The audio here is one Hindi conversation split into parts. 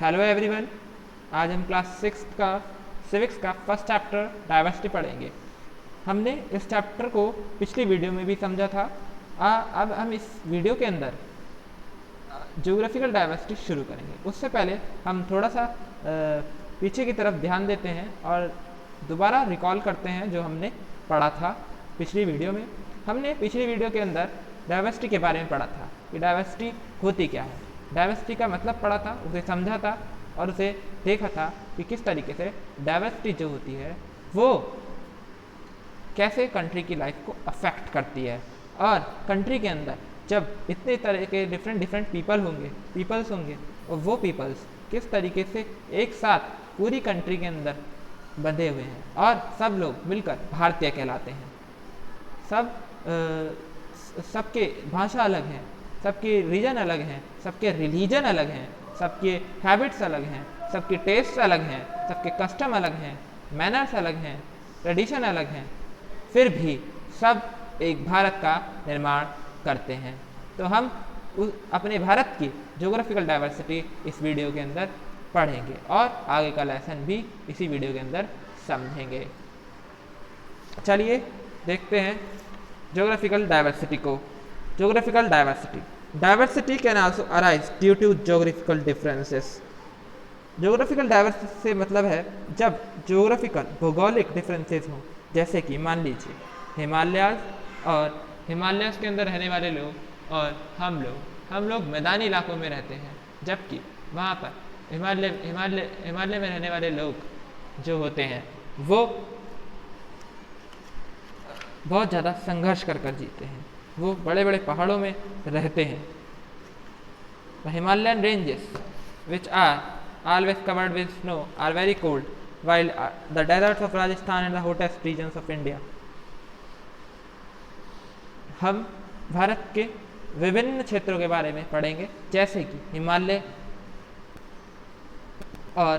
हेलो एवरीवन, आज हम क्लास 6 का सिविक्स का फर्स्ट चैप्टर डाइवर्सिटी पढ़ेंगे। हमने इस चैप्टर को पिछली वीडियो में भी समझा था। अब हम इस वीडियो के अंदर ज्योग्राफिकल डाइवर्सिटी शुरू करेंगे। उससे पहले हम थोड़ा सा पीछे की तरफ ध्यान देते हैं और दोबारा रिकॉल करते हैं जो हमने पढ़ा था पिछली वीडियो में। हमने पिछली वीडियो के अंदर डाइवर्सिटी के बारे में पढ़ा था कि डाइवर्सिटी होती क्या है, डाइवर्सिटी का मतलब पढ़ा था, उसे समझा था और उसे देखा था कि किस तरीके से डाइवर्सिटी जो होती है वो कैसे कंट्री की लाइफ को अफेक्ट करती है। और कंट्री के अंदर जब इतने तरह के डिफरेंट पीपल्स होंगे और वो पीपल्स किस तरीके से एक साथ पूरी कंट्री के अंदर बंधे हुए हैं और सब लोग मिलकर भारतीय कहलाते हैं। सबके भाषा अलग हैं, सबके रीजन अलग हैं, सबके रिलीजन अलग हैं, सबके हैबिट्स अलग हैं, सबके टेस्ट अलग हैं, सबके कस्टम अलग हैं, मैनर्स अलग हैं, ट्रेडिशन अलग हैं, फिर भी सब एक भारत का निर्माण करते हैं। तो हम अपने भारत की ज्योग्राफिकल डाइवर्सिटी इस वीडियो के अंदर पढ़ेंगे और आगे का लेसन भी इसी वीडियो के अंदर समझेंगे। चलिए देखते हैं ज्योग्राफिकल डाइवर्सिटी को। Geographical diversity can also arise due to geographical differences. Geographical diversity से मतलब है जब ज्योग्राफिकल भौगोलिक डिफरेंसेस हों, जैसे कि मान लीजिए हिमालयाज के अंदर रहने वाले लोग और हम लोग मैदानी इलाकों में रहते हैं, जबकि वहाँ पर हिमालय में रहने वाले लोग जो होते हैं वो बहुत ज़्यादा संघर्ष कर जीते हैं, वो बड़े बड़े पहाड़ों में रहते हैं। The Himalayan ranges, which are always covered with snow, are very cold, while the deserts of Rajasthan and the hottest regions of India. हम भारत के विभिन्न क्षेत्रों के बारे में पढ़ेंगे, जैसे कि हिमालय और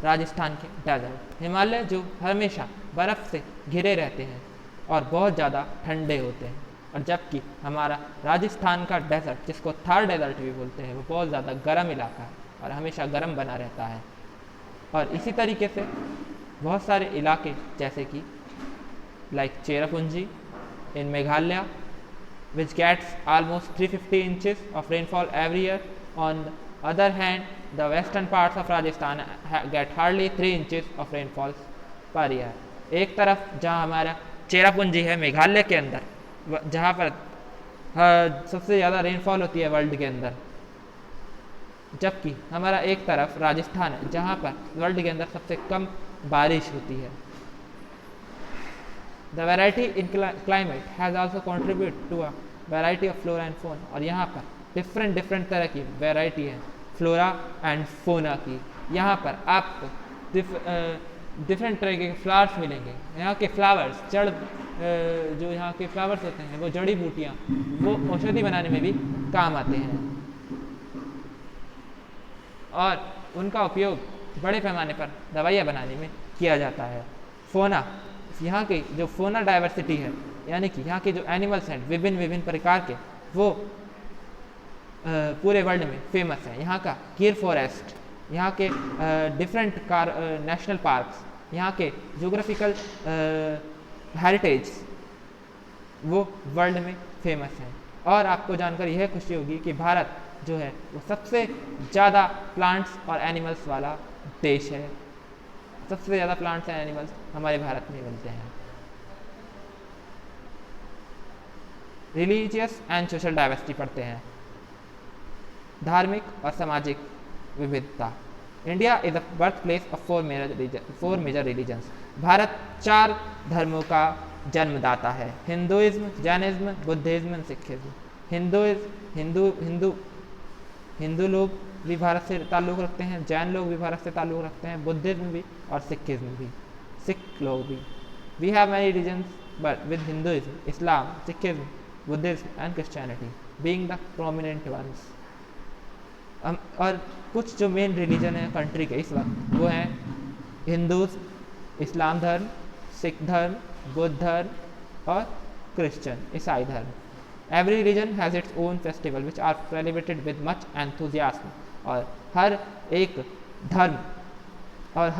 राजस्थान के डेजर्ट। हिमालय जो हमेशा बर्फ़ से घिरे रहते हैं और बहुत ज़्यादा ठंडे होते हैं, और जबकि हमारा राजस्थान का डेजर्ट, जिसको थार डेजर्ट भी बोलते हैं, वो बहुत ज़्यादा गर्म इलाका है और हमेशा गर्म बना रहता है। और इसी तरीके से बहुत सारे इलाके जैसे कि like Cherrapunji in Meghalaya, which gets almost 350 inches of rainfall every year. On the other hand, the western parts of Rajasthan get hardly 3 inches of rainfall per year. एक तरफ जहाँ हमारा चेरापूंजी है मेघालय के अंदर, जहाँ पर सबसे ज़्यादा रेनफॉल होती है वर्ल्ड के अंदर, जबकि हमारा एक तरफ राजस्थान है जहाँ पर वर्ल्ड के अंदर सबसे कम बारिश होती है। The variety in climate has also contributed to a variety of flora and fauna. और यहाँ पर डिफरेंट तरह की वैरायटी है फ्लोरा एंड फोना की। यहाँ पर आपको डिफरेंट तरह के फ्लावर्स मिलेंगे। यहाँ के फ्लावर्स जो यहाँ के फ्लावर्स होते हैं वो जड़ी बूटियाँ, वो औषधि बनाने में भी काम आते हैं और उनका उपयोग बड़े पैमाने पर दवाइयाँ बनाने में किया जाता है। फोना, यहाँ की जो फोना डाइवर्सिटी है, यानी कि यहाँ के जो एनिमल्स हैं विभिन्न प्रकार के, वो पूरे वर्ल्ड में फेमस है। यहाँ का गिर फॉरेस्ट, यहाँ के डिफरेंट नेशनल पार्क्स, यहाँ के ज्योग्राफिकल हेरिटेज, वो वर्ल्ड में फेमस हैं। और आपको जानकर यह खुशी होगी कि भारत जो है वो सबसे ज़्यादा प्लांट्स और एनिमल्स वाला देश है। सबसे ज़्यादा प्लांट्स एंड एनिमल्स हमारे भारत में मिलते हैं। रिलीजियस एंड सोशल डाइवर्सिटी पढ़ते हैं। धार्मिक और सामाजिक विविधता। India is the birth place of four major religions. Bharat 4 धर्मों का जन्मदाता है: Hinduism, Jainism, Buddhism and Sikhism. Hindu लोग भी भारत से ताल्लुक़ रखते हैं, जैन लोग भी भारत से ताल्लुक़ रखते हैं, बुद्धिज्म भी और सिखिज्म भी, सिख लोग भी। We have many religions but with Hinduism, Islam, Sikhism, Buddhism and Christianity being the prominent ones. और कुछ जो मेन रिलीजन है कंट्री के इस वक्त, वो हैं हिंदूज, इस्लाम धर्म, सिख धर्म, बुद्ध धर्म और क्रिश्चियन ईसाई धर्म। Every religion has its own festival which are celebrated with much enthusiasm. और हर एक धर्म और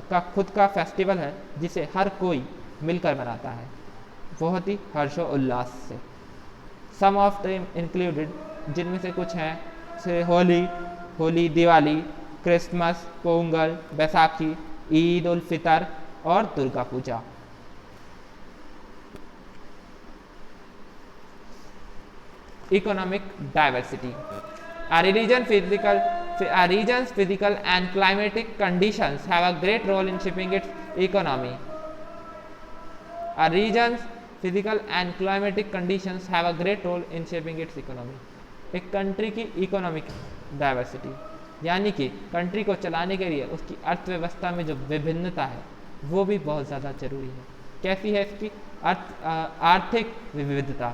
का खुद का फेस्टिवल है जिसे हर कोई मिलकर मनाता है, बहुत ही हर्षोल्लास से। सम ऑफ द इंक्लूडेड, जिनमें से कुछ हैं से होली, दिवाली, क्रिसमस, पोंगल, बैसाखी, ईद उल फितर और Durga Puja. Economic diversity. A region's physical and climatic conditions have a great role in shaping its economy. A region's physical and climatic conditions have a great role in shaping its economy. एक कंट्री की इकोनॉमिक डाइवर्सिटी यानी कि कंट्री को चलाने के लिए उसकी अर्थव्यवस्था में जो विभिन्नता है वो भी बहुत ज़्यादा जरूरी है। कैसी है इसकी आर्थिक विविधता?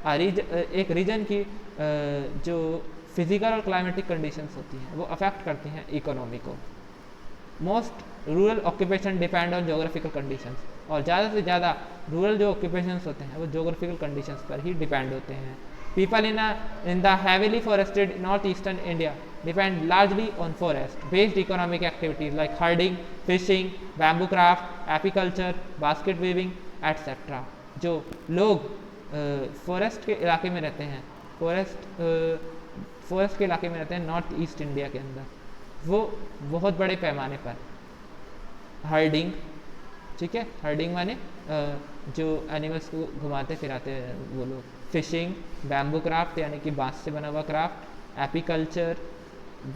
एक रीजन की जो फिजिकल और क्लाइमेटिक कंडीशंस होती हैं वो अफेक्ट करती हैं इकोनॉमी को। Most rural occupation depend on geographical conditions, और ज़्यादा से ज़्यादा रूरल जो ऑक्यूपेशंस होते हैं वो जोग्राफिकल कंडीशंस पर ही डिपेंड होते हैं। People in the heavily forested north eastern India depend largely on forest based economic activities like herding, fishing, bamboo craft, apiculture, basket weaving etcetera. जो लोग फॉरेस्ट के इलाके में रहते हैं, फॉरेस्ट के इलाके में रहते हैं नॉर्थ ईस्ट इंडिया के अंदर, वो बहुत बड़े पैमाने पर हर्डिंग, ठीक है, हर्डिंग माने जो एनिमल्स को घुमाते फिराते हैं वो लोग, फिशिंग, बैम्बू क्राफ्ट यानी कि बांस से बना हुआ क्राफ्ट, एपीकल्चर,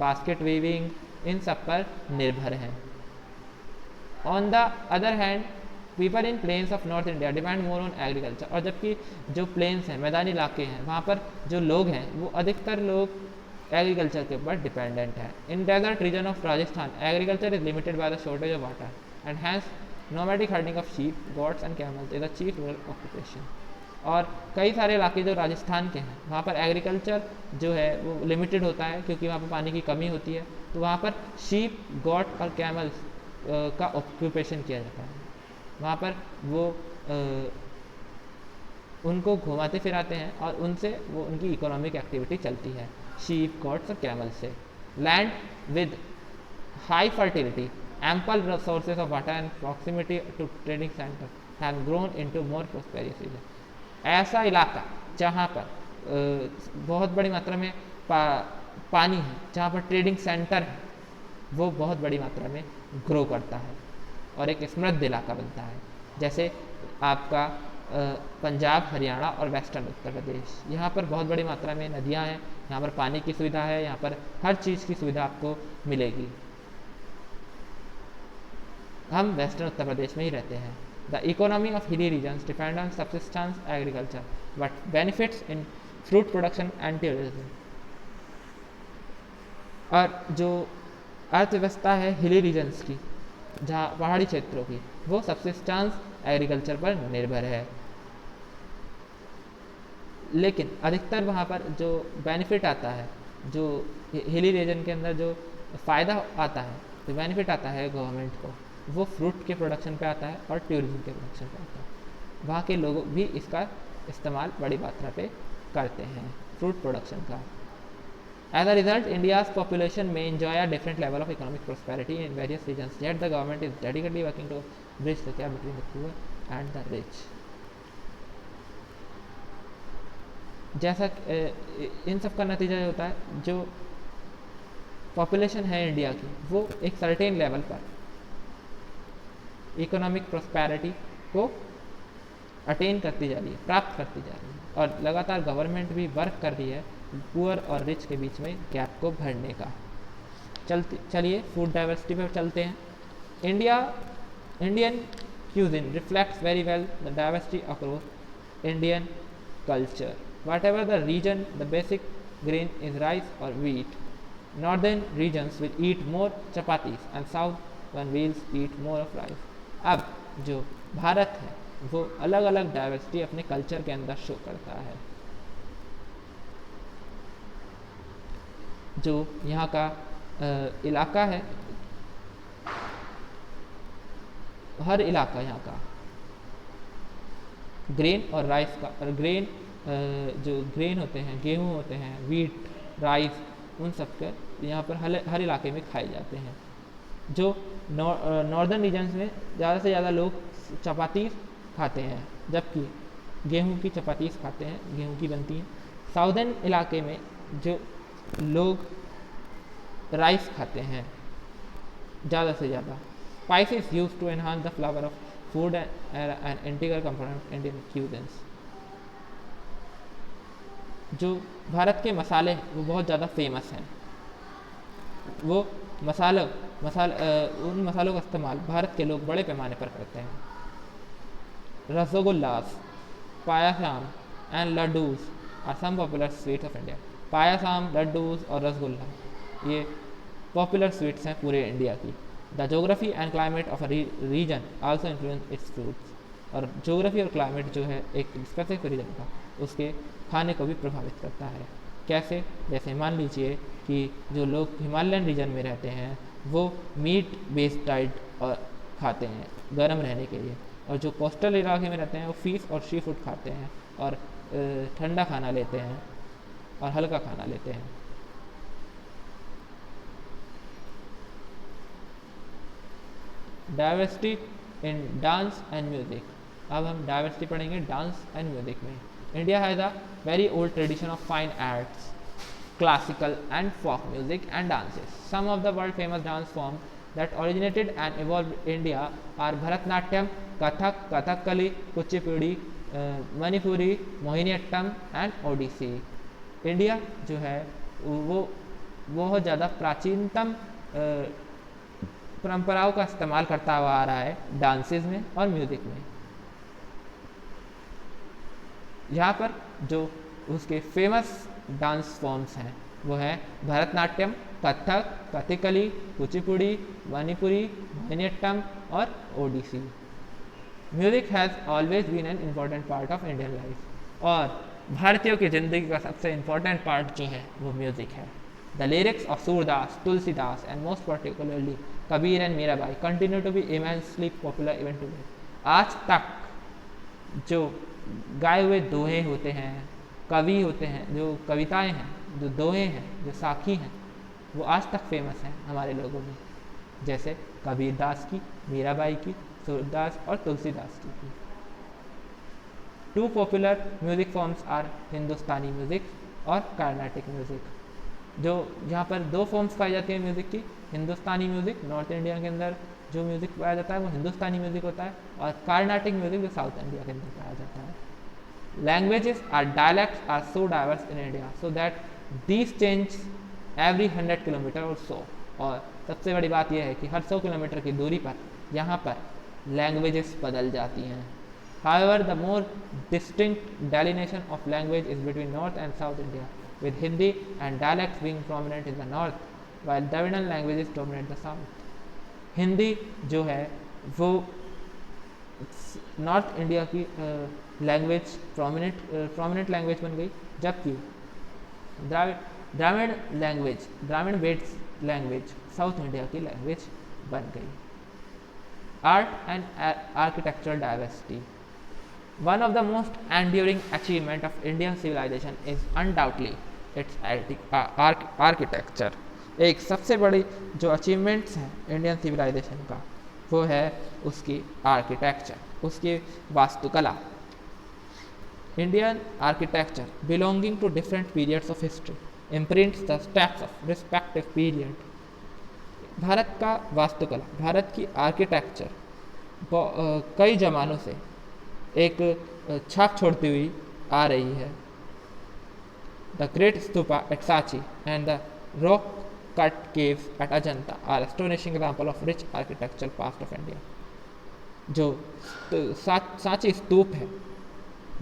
बास्केट वीविंग, इन सब पर निर्भर हैं। On the other hand people in plains of north India depend more on agriculture, और जबकि जो प्लेन्स हैं, मैदानी इलाके हैं, वहाँ पर जो लोग हैं वो अधिकतर लोग एग्रीकल्चर के ऊपर डिपेंडेंट है। In desert region of Rajasthan agriculture is limited by the shortage of water and hence nomadic herding of sheep, goats and camels is the chief rural occupation. और कई सारे इलाके जो राजस्थान के हैं वहाँ पर एग्रीकल्चर जो है वो लिमिटेड होता है क्योंकि वहाँ पर पानी की कमी होती है, तो वहाँ पर शीप, गोट और कैमल्स का ऑक्यूपेशन किया जाता है। वहाँ पर वो उनको घुमाते फिराते हैं और उनसे वो उनकी इकोनॉमिक एक्टिविटी चलती है, शीप, गॉट्स और कैमल से। Land with high fertility, ample resources of water and proximity to trading centre have grown into more prosperous region. ऐसा इलाका जहाँ पर बहुत बड़ी मात्रा में पानी है, जहाँ पर ट्रेडिंग सेंटर है, वो बहुत बड़ी मात्रा में ग्रो करता है और एक समृद्ध इलाका बनता है। जैसे आपका पंजाब, हरियाणा और वेस्टर्न उत्तर प्रदेश, यहाँ पर बहुत बड़ी मात्रा में नदियाँ हैं, यहाँ पर पानी की सुविधा है, यहाँ पर हर चीज़ की सुविधा आपको मिलेगी। हम वेस्टर्न उत्तर प्रदेश में ही रहते हैं। The economy of hilly regions depend on subsistence agriculture but benefits in fruit production and tourism. और जो अर्थव्यवस्था है हिली रीजन्स की, जहाँ पहाड़ी क्षेत्रों की, वो सब्सिस्टेंस एग्रीकल्चर पर निर्भर है। लेकिन अधिकतर वहाँ पर जो बेनिफिट आता है, जो हिली रीजन के अंदर जो फ़ायदा आता है, जो बेनिफिट आता है गवर्नमेंट को, वो फ्रूट के प्रोडक्शन पे आता है और टूरिज्म के प्रोडक्शन पे आता है। वहाँ के लोग भी इसका इस्तेमाल बड़ी मात्रा पे करते हैं, फ्रूट प्रोडक्शन का। As a result, India's population may enjoy a different level of economic prosperity in various regions, yet the government is dedicatedly working to bridge the gap between the poor and the rich. जैसा इन सब का नतीजा ये होता है, जो पॉपुलेशन है इंडिया की वो एक सर्टेन लेवल पर इकोनॉमिक प्रॉस्पेरिटी को अटेन करती जा रही है, प्राप्त करती जा रही है, और लगातार गवर्नमेंट भी वर्क कर रही है पुअर और रिच के बीच में गैप को भरने का। चलिए फूड डाइवर्सिटी पर चलते हैं। Indian cuisine reflects very well the diversity across Indian culture. Whatever the region, the basic grain is rice और wheat. Northern regions will eat more chapatis and south one wills eat more of rice. अब जो भारत है वो अलग अलग डाइवर्सिटी अपने कल्चर के अंदर शो करता है। जो यहाँ का इलाका है, हर इलाका यहाँ का ग्रेन और राइस का, और ग्रेन जो ग्रेन होते हैं, गेहूँ होते हैं, वीट, राइस, उन सब के यहाँ पर हर इलाके में खाए जाते हैं। जो नॉर्दर्न रीजन्स में ज़्यादा से ज़्यादा लोग चपाती खाते हैं, जबकि गेहूं की चपातीस खाते हैं, गेहूं की बनती हैं। साउदर्न इलाके में जो लोग राइस खाते हैं ज़्यादा से ज़्यादा। Spices use to enhance the flavour of food and integral component Indian cuisines. जो भारत के मसाले वो बहुत ज़्यादा फेमस हैं। वो उन मसालों का इस्तेमाल भारत के लोग बड़े पैमाने पर करते हैं। Rasgullas, payasam and laddoos are some popular sweets of India. Payasam, laddoos और रसगुल्ला ये पॉपुलर स्वीट्स हैं पूरे इंडिया की। The geography and climate of a region also influence its fruits. और जोग्राफी और क्लाइमेट जो है एक स्पेसिफिक रीजन का, उसके खाने को भी प्रभावित करता है। कैसे? जैसे मान लीजिए कि जो लोग हिमालयन रीजन में रहते हैं वो मीट बेस्ड डाइट और खाते हैं गर्म रहने के लिए, और जो कोस्टल इलाके में रहते हैं वो फिश और सी फूड खाते हैं और ठंडा खाना लेते हैं और हल्का खाना लेते हैं। Diversity in dance and music. अब हम डाइवर्सिटी पढ़ेंगे डांस एंड म्यूजिक में। India has a very old tradition of fine arts, classical and folk music and dances. Some of the world famous dance forms that originated and evolved India are Bharatnatyam, Kathak, Kathakali, Kuchipudi, Manipuri, Mohiniyattam and Odissi. India जो है वो बहुत ज़्यादा प्राचीनतम परंपराओं का इस्तेमाल करता हुआ आ रहा है डांसेस में और म्यूज़िक में। यहाँ पर जो उसके फेमस डांस फॉर्म्स हैं वो है भरतनाट्यम, कथक, कथकली, कुचिपुड़ी, मणिपुरी, मोहिनीअट्टम और Odissi. Music has always been an important part of Indian life. और भारतीयों की ज़िंदगी का सबसे इम्पॉर्टेंट पार्ट जो है वो म्यूज़िक है। The lyrics of Surdas, Tulsidas and most particularly Kabir and Mirabai continue to be immensely popular even today. आज तक जो गाए हुए दोहे होते हैं, कवि होते हैं, जो कविताएं हैं, जो दोहे हैं, जो साखी हैं, वो आज तक फेमस हैं हमारे लोगों में, जैसे कबीर दास की, मीराबाई की, सूरदास और तुलसीदास की। Two popular music forms are Hindustani music और कार्नाटिक म्यूजिक। जो यहाँ पर दो फॉर्म्स पाई जाती हैं म्यूजिक की, हिंदुस्तानी म्यूजिक नॉर्थ इंडिया के अंदर जो म्यूजिक पाया जाता है वो हिंदुस्तानी म्यूजिक होता है, और कार्नाटिक म्यूजिक जो साउथ इंडिया के अंदर पाया जाता है। Languages or dialects are so diverse in India so that these change every 100 kilometre और so। और सबसे बड़ी बात यह है कि हर 100 किलोमीटर की दूरी पर यहाँ पर लैंग्वेजेस बदल जाती हैं। However, the more distinct delineation of language is between North and South India, with Hindi and dialects being prominent in the north, while Dravidian languages dominate the south. Hindi जो है वो नॉर्थ इंडिया की लैंग्वेज प्रोमिनेंट लैंग्वेज बन गई, जबकि Dravida based language south India की लैंग्वेज बन गई। Art and architectural diversity. One of the most enduring achievement of Indian civilization is undoubtedly its architecture। एक सबसे बड़ी जो अचीवमेंट्स हैं इंडियन सिविलाइजेशन का वो है उसकी आर्किटेक्चर, उसकी वास्तुकला। Indian architecture belonging to different periods of history imprints the steps of respective period. Bharat का वास्तुकला, भारत की आर्किटेक्चर कई ज़मानों से एक छाप छोड़ती हुई आ रही है। The great stupa at Sanchi and the rock cut caves at Ajanta are astonishing example of rich architectural past of India. जो सांची स्तूप है,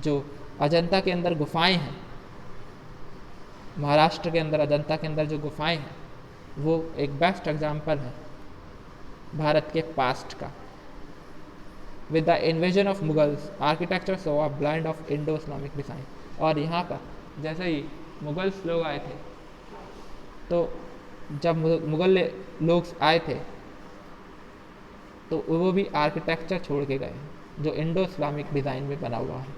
जो अजंता के अंदर गुफाएं हैं, महाराष्ट्र के अंदर अजंता के अंदर जो गुफाएं हैं, वो एक बेस्ट एग्जाम्पल है भारत के पास्ट का। With the invasion of Mughals, architecture saw a blend of Indo-Islamic design। और यहाँ पर जैसे ही मुगल्स लोग आए थे, तो जब मुगल लोग आए थे तो वो भी आर्किटेक्चर छोड़ के गए जो इंडो इस्लामिक डिज़ाइन में बना हुआ है।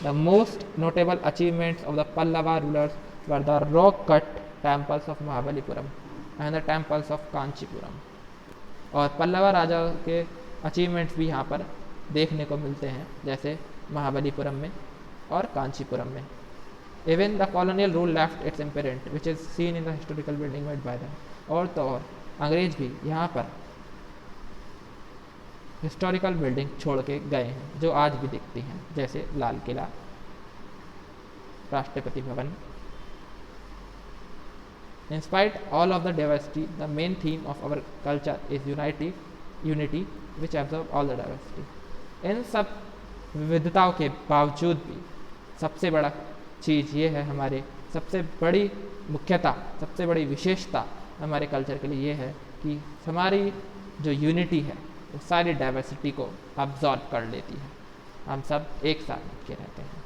The most notable achievements of the Pallava rulers were the rock cut temples of Mahabalipuram. And the temples of Kanchipuram. और पल्लवा राजा के अचीवमेंट्स भी यहाँ पर देखने को मिलते हैं, जैसे महाबलीपुरम में और कांचीपुरम में। Even the colonial rule left it's imprint which is seen in the historical building made by them. और तो और अंग्रेज भी यहाँ पर हिस्टोरिकल बिल्डिंग छोड़ के गए हैं जो आज भी दिखती हैं, जैसे Lal Qila, Rashtrapati Bhavan. In spite all of the diversity, the main theme of our culture is unity which absorbs all the diversity. इन सब विविधताओं के बावजूद भी सबसे बड़ा चीज़ ये है, हमारे सबसे बड़ी मुख्यता, सबसे बड़ी विशेषता हमारे कल्चर के लिए ये है कि हमारी जो यूनिटी है वो सारी डाइवर्सिटी को अब्जॉर्ब कर लेती है। हम सब एक साथ मिलके रहते हैं।